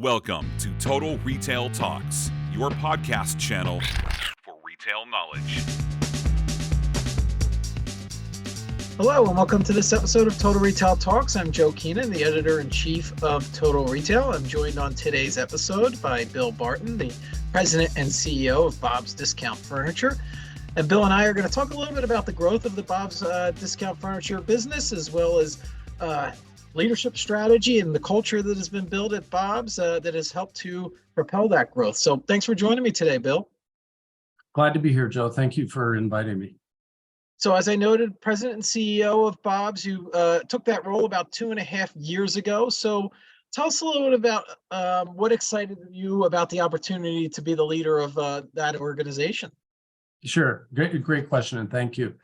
Welcome to Total Retail Talks, your podcast channel for retail knowledge. Hello, and welcome to this episode of Total Retail Talks. I'm Joe Keenan, the editor-in-chief of Total Retail. I'm joined on today's episode by Bill Barton, the president and CEO of Bob's Discount Furniture. And Bill and I are going to talk a little bit about the growth of the Bob's Discount Furniture business, as well as leadership strategy and the culture that has been built at Bob's that has helped to propel that growth. So thanks for joining me today, Bill. Glad to be here, Joe. Thank you for inviting me. So as I noted, president and CEO of Bob's, you took that role about 2.5 years ago. So tell us a little bit about what excited you about the opportunity to be the leader of that organization. Sure. Great question, and thank you.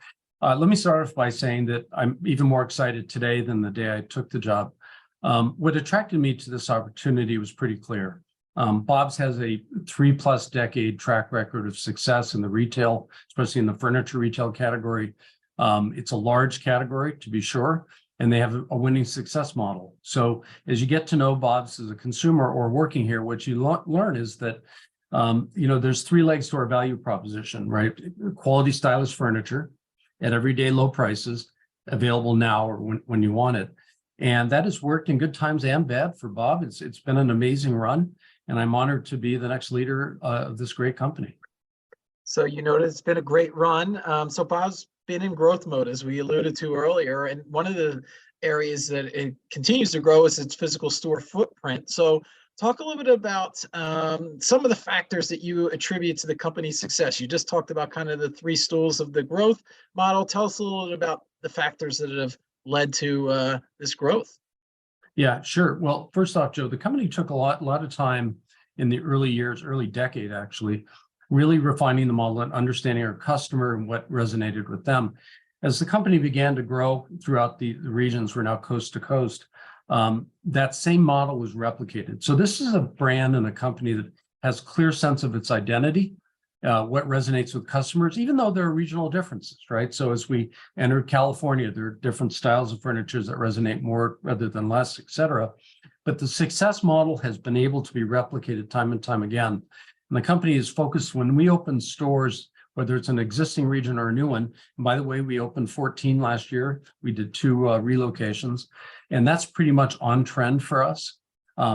Let me start off by saying that I'm even more excited today than the day I took the job. What attracted me to this opportunity was pretty clear. Bob's has a 3+ decade track record of success in the retail, especially in the furniture retail category. It's a large category, to be sure, and they have a winning success model. So as you get to know Bob's as a consumer or working here, what you learn is that there's 3 legs to our value proposition, right? Quality, stylish furniture at everyday low prices, available now or when you want it. And that has worked in good times and bad for Bob. It's been an amazing run, and I'm honored to be the next leader of this great company. So you noted it's been a great run. So Bob's been in growth mode, as we alluded to earlier, and one of the areas that it continues to grow is its physical store footprint. So talk a little bit about some of the factors that you attribute to the company's success. You just talked about kind of the 3 stools of the growth model. Tell us a little bit about the factors that have led to this growth. Yeah, sure. Well, first off, Joe, the company took a lot of time in the early years, early decade actually, really refining the model and understanding our customer and what resonated with them. As the company began to grow throughout the regions, we're now coast to coast, that same model was replicated. So this is a brand and a company that has clear sense of its identity, what resonates with customers, even though there are regional differences, right? So as we entered California, there are different styles of furniture that resonate more rather than less, et cetera. But the success model has been able to be replicated time and time again. And the company is focused when we open stores, whether it's an existing region or a new one. And by the way, we opened 14 last year. We did 2 relocations, and that's pretty much on trend for us.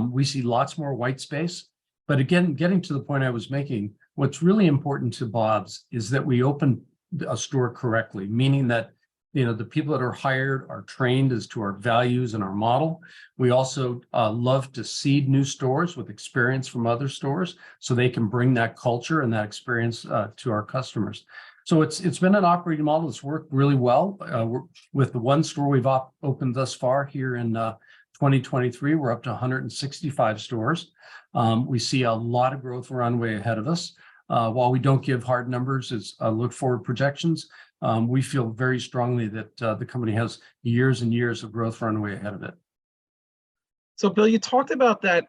We see lots more white space. But again, getting to the point I was making, what's really important to Bob's is that we open a store correctly, meaning that the people that are hired are trained as to our values and our model. We also love to seed new stores with experience from other stores so they can bring that culture and that experience to our customers. So it's been an operating model that's worked really well. With the 1 store we've opened thus far here in 2023, we're up to 165 stores. We see a lot of growth runway ahead of us. While we don't give hard numbers as look forward projections, we feel very strongly that the company has years and years of growth runway ahead of it. So Bill, you talked about that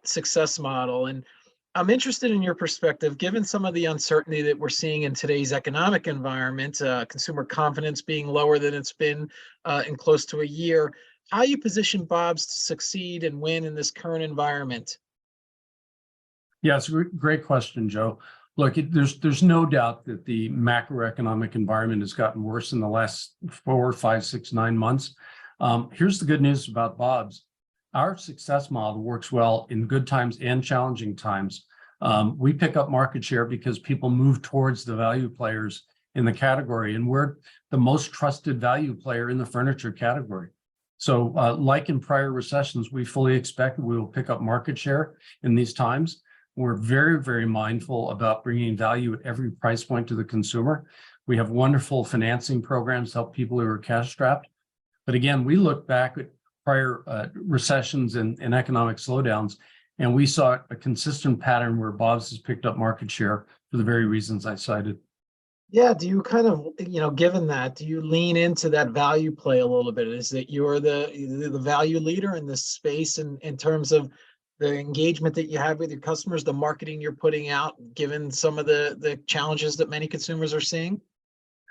success model, and I'm interested in your perspective, given some of the uncertainty that we're seeing in today's economic environment, consumer confidence being lower than it's been in close to a year, how you position Bob's to succeed and win in this current environment? Yeah, it's a great question, Joe. Look, there's no doubt that the macroeconomic environment has gotten worse in the last 4, 5, 6, 9 months. Here's the good news about Bob's. Our success model works well in good times and challenging times. We pick up market share because people move towards the value players in the category, and we're the most trusted value player in the furniture category. So like in prior recessions, we fully expect we will pick up market share in these times. We're very, very mindful about bringing value at every price point to the consumer. We have wonderful financing programs to help people who are cash strapped. But again, we look back at prior recessions and economic slowdowns, and we saw a consistent pattern where Bob's has picked up market share for the very reasons I cited. Yeah, do you kind of, given that, do you lean into that value play a little bit? Is that you're the value leader in this space in terms of the engagement that you have with your customers, the marketing you're putting out, given some of the challenges that many consumers are seeing?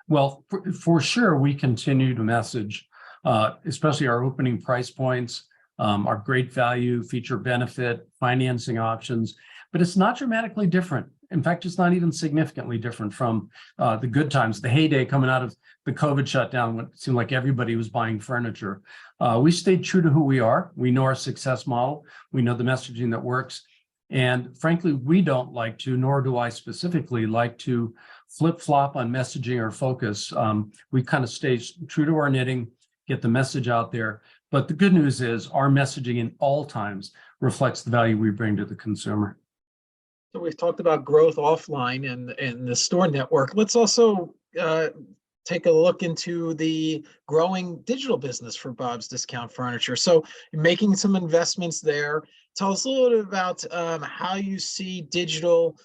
Well, for sure, we continue to message, especially our opening price points, our great value, feature benefit, financing options, but it's not dramatically different. In fact, it's not even significantly different from the good times, the heyday coming out of the COVID shutdown when it seemed like everybody was buying furniture. We stayed true to who we are. We know our success model. We know the messaging that works. And frankly, we don't like to, nor do I specifically like to flip-flop on messaging or focus. We kind of stay true to our knitting, get the message out there. But the good news is our messaging in all times reflects the value we bring to the consumer. So we've talked about growth offline and the store network. Let's also take a look into the growing digital business for Bob's Discount Furniture. So you're making some investments there. Tell us a little bit about how you see digital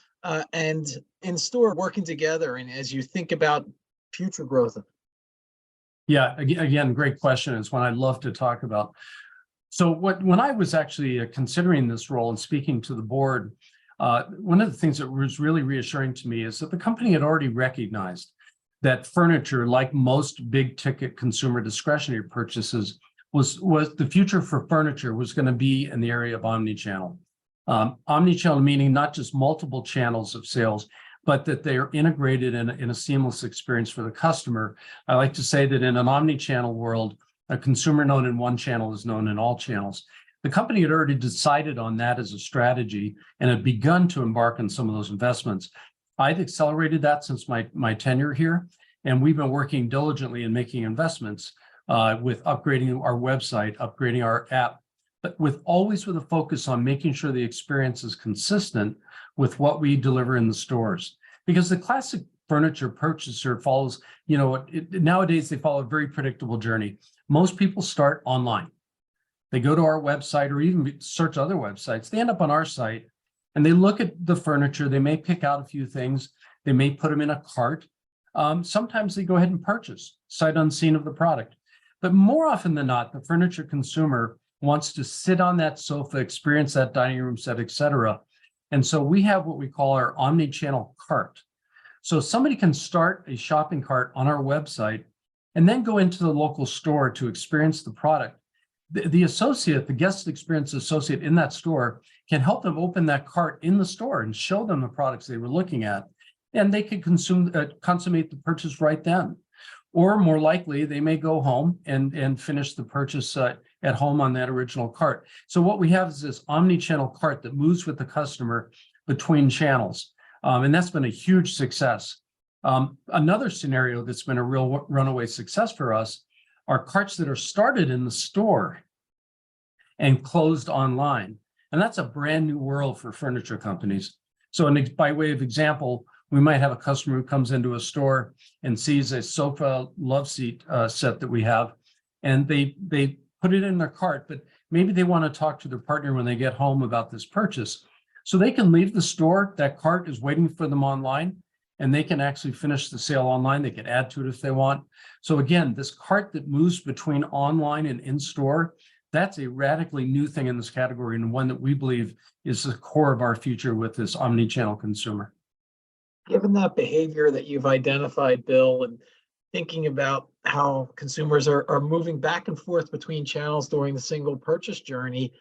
and in-store working together, and as you think about future growth. Yeah, again, great question. It's one I'd love to talk about. So when I was actually considering this role and speaking to the board, one of the things that was really reassuring to me is that the company had already recognized that furniture, like most big ticket consumer discretionary purchases, was the future for furniture was going to be in the area of omnichannel. Omnichannel meaning not just multiple channels of sales, but that they are integrated in a seamless experience for the customer. I like to say that in an omnichannel world, a consumer known in one channel is known in all channels. The company had already decided on that as a strategy and had begun to embark on some of those investments. I've accelerated that since my tenure here, and we've been working diligently in making investments with upgrading our website, upgrading our app, but always with a focus on making sure the experience is consistent with what we deliver in the stores. Because the classic furniture purchaser follows, nowadays they follow a very predictable journey. Most people start online. They go to our website or even search other websites. They end up on our site and they look at the furniture. They may pick out a few things. They may put them in a cart. Sometimes they go ahead and purchase sight unseen of the product. But more often than not, the furniture consumer wants to sit on that sofa, experience that dining room set, et cetera. And so we have what we call our omnichannel cart. So somebody can start a shopping cart on our website and then go into the local store to experience the product. The associate, the guest experience associate in that store can help them open that cart in the store and show them the products they were looking at. And they could consummate the purchase right then. Or more likely, they may go home and finish the purchase at home on that original cart. So what we have is this omni-channel cart that moves with the customer between channels. And that's been a huge success. Another scenario that's been a real runaway success for us are carts that are started in the store and closed online. And that's a brand new world for furniture companies. So by way of example, we might have a customer who comes into a store and sees a sofa love seat set that we have, and they put it in their cart, but maybe they want to talk to their partner when they get home about this purchase. So they can leave the store, that cart is waiting for them online, and they can actually finish the sale online. They can add to it if they want. So again, this cart that moves between online and in-store, that's a radically new thing in this category, and one that we believe is the core of our future with this omni-channel consumer. Given that behavior that you've identified, Bill, and thinking about how consumers are moving back and forth between channels during the single purchase journey,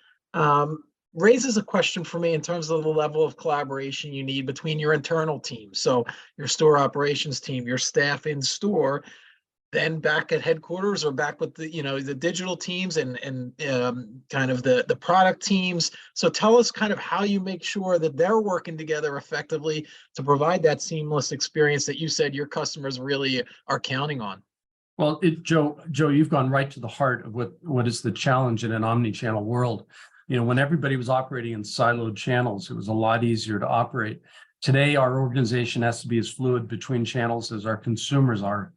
raises a question for me in terms of the level of collaboration you need between your internal teams. So your store operations team, your staff in store, then back at headquarters or back with the digital teams and kind of the product teams. So tell us kind of how you make sure that they're working together effectively to provide that seamless experience that you said your customers really are counting on. Well, Joe, you've gone right to the heart of what is the challenge in an omni-channel world. When everybody was operating in siloed channels, it was a lot easier to operate. Today, our organization has to be as fluid between channels as our consumers are.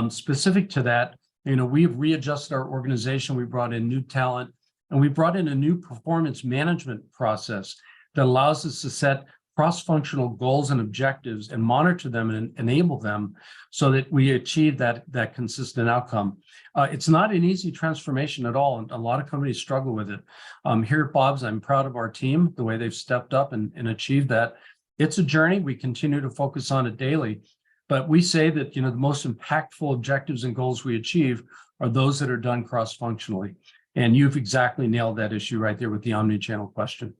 Specific to that, we've readjusted our organization. We brought in new talent, and we brought in a new performance management process that allows us to set cross-functional goals and objectives and monitor them and enable them so that we achieve that consistent outcome. It's not an easy transformation at all, and a lot of companies struggle with it. Here at Bob's, I'm proud of our team, the way they've stepped up and achieved that. It's a journey. We continue to focus on it daily. But we say that, the most impactful objectives and goals we achieve are those that are done cross-functionally. And you've exactly nailed that issue right there with the omnichannel question.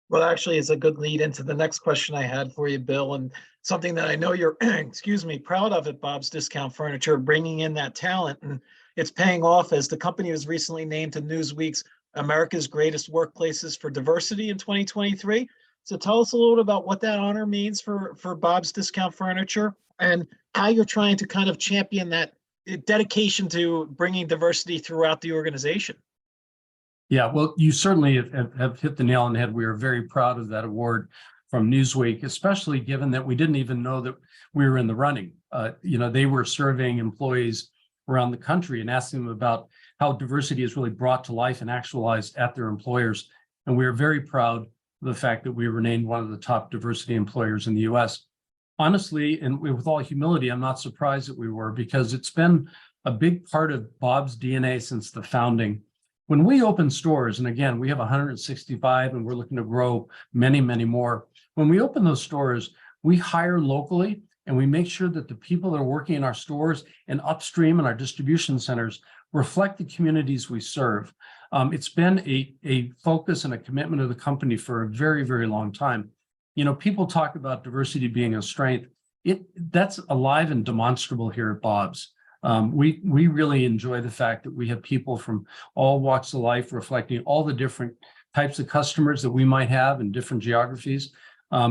Well, actually, it's a good lead into the next question I had for you, Bill, and something that I know you're, excuse me, proud of at Bob's Discount Furniture, bringing in that talent, and it's paying off as the company was recently named to Newsweek's America's Greatest Workplaces for Diversity in 2023. So tell us a little bit about what that honor means for Bob's Discount Furniture and how you're trying to kind of champion that dedication to bringing diversity throughout the organization. Yeah, well, you certainly have hit the nail on the head. We are very proud of that award from Newsweek, especially given that we didn't even know that we were in the running. They were surveying employees around the country and asking them about how diversity is really brought to life and actualized at their employers. And we are very proud of the fact that we were named one of the top diversity employers in the US. Honestly, and with all humility, I'm not surprised that we were, because it's been a big part of Bob's DNA since the founding. When we open stores, and again, we have 165 and we're looking to grow many, many more. When we open those stores, we hire locally and we make sure that the people that are working in our stores and upstream in our distribution centers reflect the communities we serve. It's been a focus and a commitment of the company for a very, very long time. People talk about diversity being a strength. That's alive and demonstrable here at Bob's. We really enjoy the fact that we have people from all walks of life reflecting all the different types of customers that we might have in different geographies,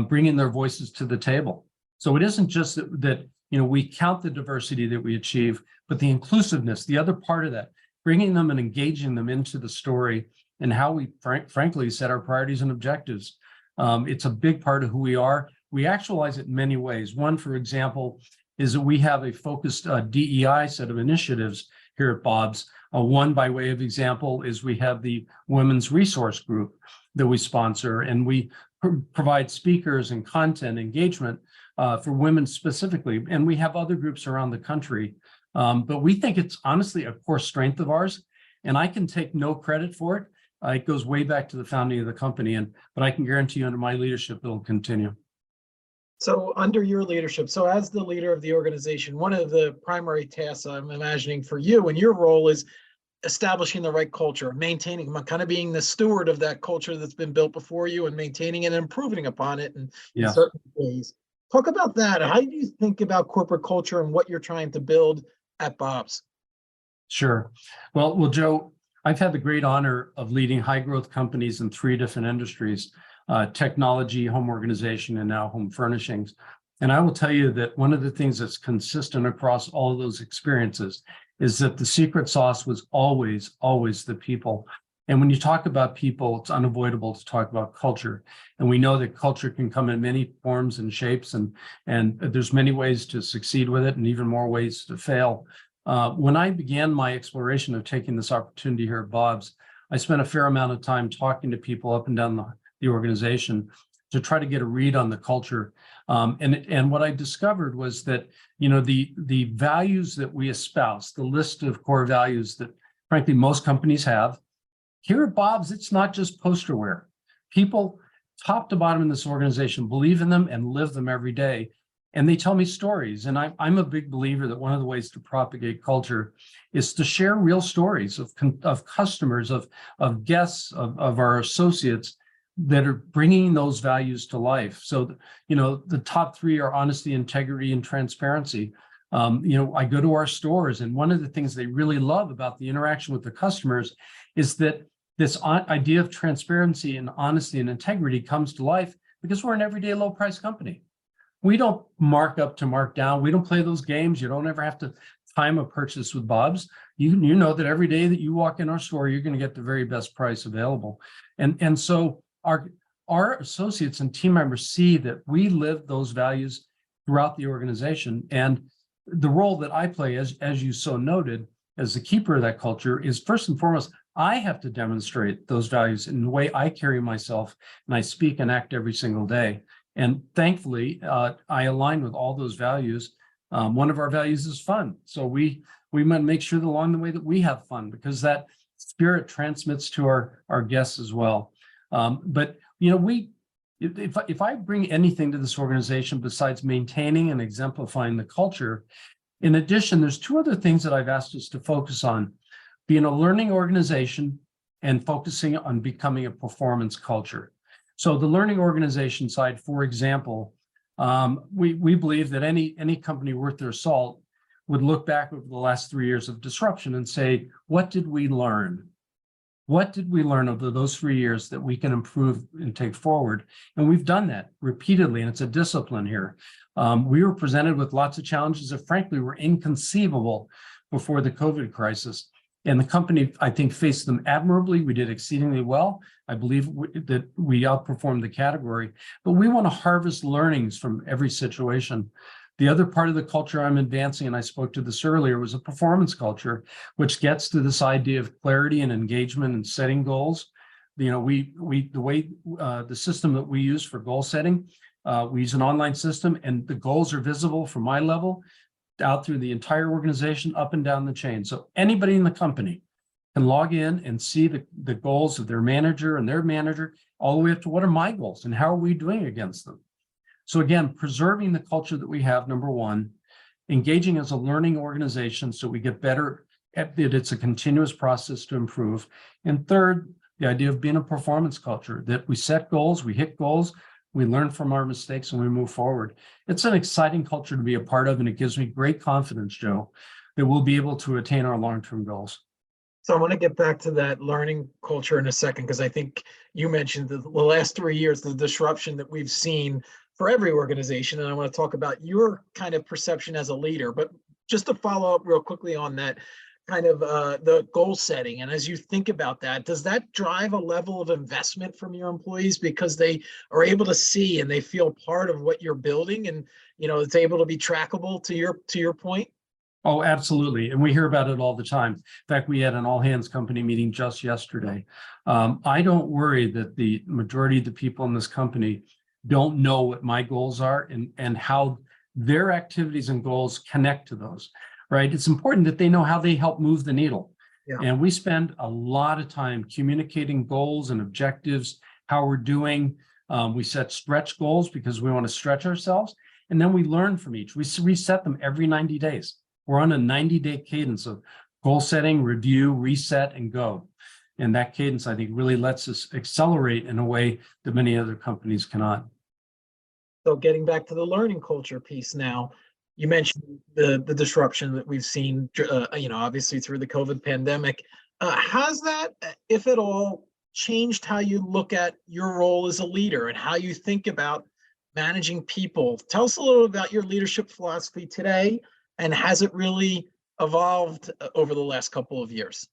bringing their voices to the table. So it isn't just that we count the diversity that we achieve, but the inclusiveness, the other part of that, bringing them and engaging them into the story and how we frankly set our priorities and objectives. It's a big part of who we are. We actualize it in many ways. One, for example, is that we have a focused DEI set of initiatives here at Bob's. One, by way of example, is we have the Women's Resource Group that we sponsor, and we provide speakers and content engagement for women specifically. And we have other groups around the country. But we think it's honestly a core strength of ours, and I can take no credit for it. It goes way back to the founding of the company, but I can guarantee you under my leadership, it'll continue. So under your leadership, so as the leader of the organization, one of the primary tasks I'm imagining for you and your role is establishing the right culture, maintaining, kind of being the steward of that culture that's been built before you and maintaining and improving upon it in certain ways. Talk about that. How do you think about corporate culture and what you're trying to build at Bob's? Sure. Well, Joe, I've had the great honor of leading high growth companies in 3 different industries. Technology, home organization, and now home furnishings. And I will tell you that one of the things that's consistent across all of those experiences is that the secret sauce was always, always the people. And when you talk about people, it's unavoidable to talk about culture. And we know that culture can come in many forms and shapes, and there's many ways to succeed with it and even more ways to fail. When I began my exploration of taking this opportunity here at Bob's, I spent a fair amount of time talking to people up and down the organization to try to get a read on the culture. And what I discovered was that, the values that we espouse, the list of core values that frankly most companies have, here at Bob's, it's not just poster wear. People top to bottom in this organization believe in them and live them every day. And they tell me stories. And I'm a big believer that one of the ways to propagate culture is to share real stories of customers, of guests, of our associates that are bringing those values to life. So, the top 3 are honesty, integrity, and transparency. I go to our stores, and one of the things they really love about the interaction with the customers is that this idea of transparency and honesty and integrity comes to life because we're an everyday low price company. We don't mark up to mark down. We don't play those games. You don't ever have to time a purchase with Bob's. You know that every day that you walk in our store, you're going to get the very best price available. And so our associates and team members see that we live those values throughout the organization. And the role that I play, as you so noted, as the keeper of that culture, is first and foremost, I have to demonstrate those values in the way I carry myself and I speak and act every single day. And thankfully, I align with all those values. One of our values is fun. So we might make sure that along the way that we have fun, because that spirit transmits to our guests as well. But if I bring anything to this organization besides maintaining and exemplifying the culture, in addition, there's 2 other things that I've asked us to focus on: being a learning organization and focusing on becoming a performance culture. So the learning organization side, for example, we believe that any company worth their salt would look back over the last 3 years of disruption and say, what did we learn? What did we learn over those 3 years that we can improve and take forward? And we've done that repeatedly, and it's a discipline here. We were presented with lots of challenges that frankly were inconceivable before the COVID crisis. And the company, I think, faced them admirably. We did exceedingly well. I believe that we outperformed the category, but we want to harvest learnings from every situation. The other part of the culture I'm advancing, and I spoke to this earlier, was a performance culture, which gets to this idea of clarity and engagement and setting goals. The system that we use for goal setting, we use an online system, and the goals are visible from my level out through the entire organization, up and down the chain. So anybody in the company can log in and see the goals of their manager and their manager, all the way up to what are my goals and how are we doing against them. So again, preserving the culture that we have, number one, engaging as a learning organization so we get better at it. It's a continuous process to improve. And third, the idea of being a performance culture, that we set goals, we hit goals, we learn from our mistakes, and we move forward. It's an exciting culture to be a part of, and it gives me great confidence, Joe, that we'll be able to attain our long-term goals. So I want to get back to that learning culture in a second, because I think you mentioned the last 3 years, the disruption that we've seen for every organization. And I want to talk about your kind of perception as a leader. But just to follow up real quickly on that kind of the goal setting. And as you think about that, does that drive a level of investment from your employees because they are able to see and they feel part of what you're building, and it's able to be trackable to your point? Oh, absolutely. And we hear about it all the time. In fact, we had an all hands company meeting just yesterday. I don't worry that the majority of the people in this company don't know what my goals are and how their activities and goals connect to those, right? It's important that they know how they help move the needle. Yeah. And we spend a lot of time communicating goals and objectives, how we're doing. We set stretch goals because we want to stretch ourselves. And then we learn from each. We reset them every 90 days. We're on a 90-day cadence of goal setting, review, reset, and go. And that cadence, I think, really lets us accelerate in a way that many other companies cannot. So getting back to the learning culture piece now, you mentioned the disruption that we've seen, obviously through the COVID pandemic. Has that, if at all, changed how you look at your role as a leader and how you think about managing people? Tell us a little about your leadership philosophy today, and has it really evolved over the last couple of years?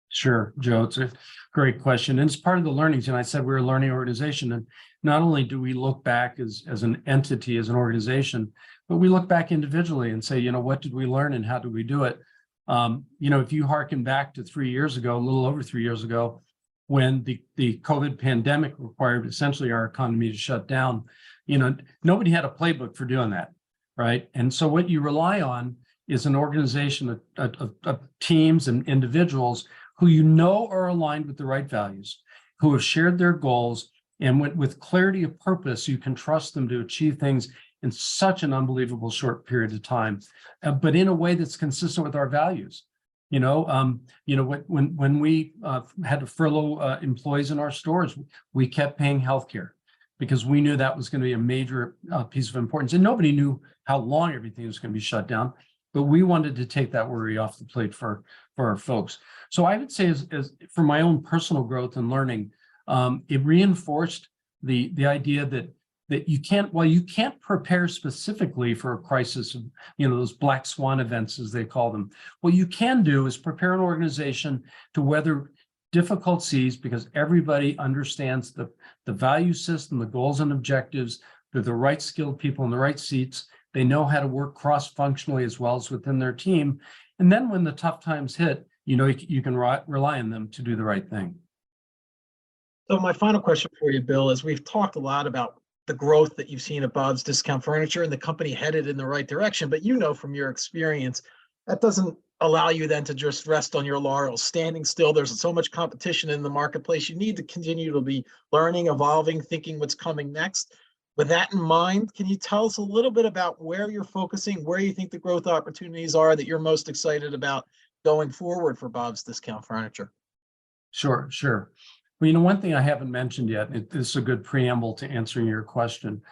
Sure, Joe, it's a great question. And it's part of the learnings. And I said we're a learning organization. And not only do we look back as an entity, as an organization, but we look back individually and say, what did we learn and how did we do it? If you hearken back to 3 years ago, a little over 3 years ago, when the COVID pandemic required essentially our economy to shut down, nobody had a playbook for doing that, right? And so what you rely on is an organization of teams and individuals who are aligned with the right values, who have shared their goals, and with clarity of purpose, you can trust them to achieve things in such an unbelievable short period of time, but in a way that's consistent with our values. When we had to furlough employees in our stores, we kept paying healthcare because we knew that was going to be a major piece of importance, and nobody knew how long everything was going to be shut down. But we wanted to take that worry off the plate for our folks. So I would say, as for my own personal growth and learning, it reinforced the idea that you can't prepare specifically for a crisis, those black swan events, as they call them. What you can do is prepare an organization to weather difficult seas, because everybody understands the value system, the goals and objectives. They're the right skilled people in the right seats. They know how to work cross-functionally as well as within their team. And then when the tough times hit, you can rely on them to do the right thing. So my final question for you, Bill, is we've talked a lot about the growth that you've seen at Bob's Discount Furniture and the company headed in the right direction. But from your experience, that doesn't allow you then to just rest on your laurels, standing still. There's so much competition in the marketplace. You need to continue to be learning, evolving, thinking what's coming next. With that in mind, can you tell us a little bit about where you're focusing, where you think the growth opportunities are that you're most excited about going forward for Bob's Discount Furniture? Sure, sure. Well, one thing I haven't mentioned yet, this is a good preamble to answering your question.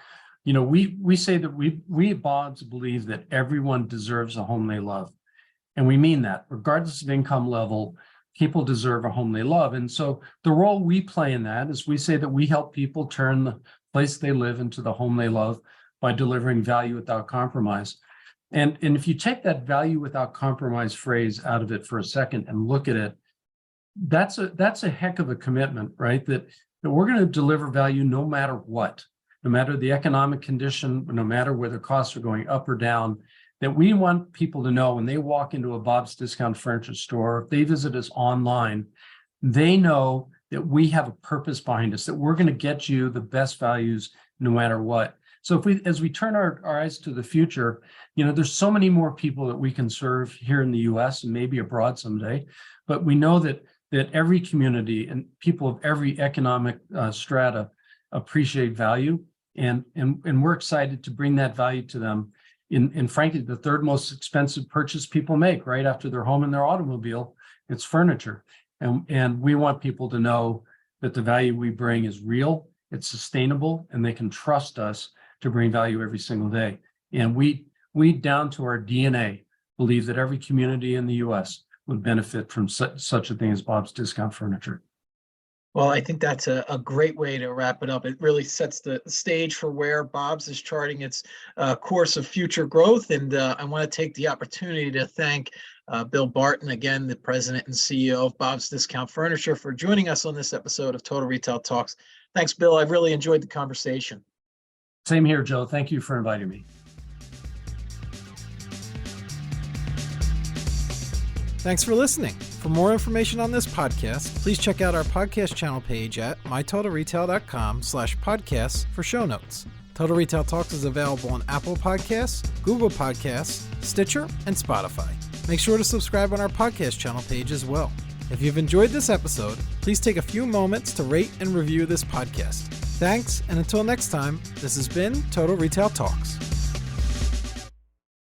We say that we at Bob's believe that everyone deserves a home they love. And we mean that regardless of income level, people deserve a home they love. And so the role we play in that is we say that we help people turn the place they live into the home they love by delivering value without compromise. And if you take that value without compromise phrase out of it for a second and look at it, that's a heck of a commitment, right? That we're going to deliver value no matter what, no matter the economic condition, no matter whether costs are going up or down, that we want people to know when they walk into a Bob's Discount Furniture store, if they visit us online, they know that we have a purpose behind us, that we're going to get you the best values no matter what. So as we turn our eyes to the future, there's so many more people that we can serve here in the US and maybe abroad someday, but we know that every community and people of every economic strata appreciate value, and we're excited to bring that value to them in frankly, the third most expensive purchase people make right after their home and their automobile, it's furniture. And we want people to know that the value we bring is real, it's sustainable, and they can trust us to bring value every single day. And we down to our DNA believe that every community in the US would benefit from such a thing as Bob's Discount Furniture. Well, I think that's a great way to wrap it up. It really sets the stage for where Bob's is charting its course of future growth. And I want to take the opportunity to thank Bill Barton, again, the president and CEO of Bob's Discount Furniture, for joining us on this episode of Total Retail Talks. Thanks, Bill. I've really enjoyed the conversation. Same here, Joe. Thank you for inviting me. Thanks for listening. For more information on this podcast, please check out our podcast channel page at mytotalretail.com/podcasts for show notes. Total Retail Talks is available on Apple Podcasts, Google Podcasts, Stitcher, and Spotify. Make sure to subscribe on our podcast channel page as well. If you've enjoyed this episode, please take a few moments to rate and review this podcast. Thanks, and until next time, this has been Total Retail Talks.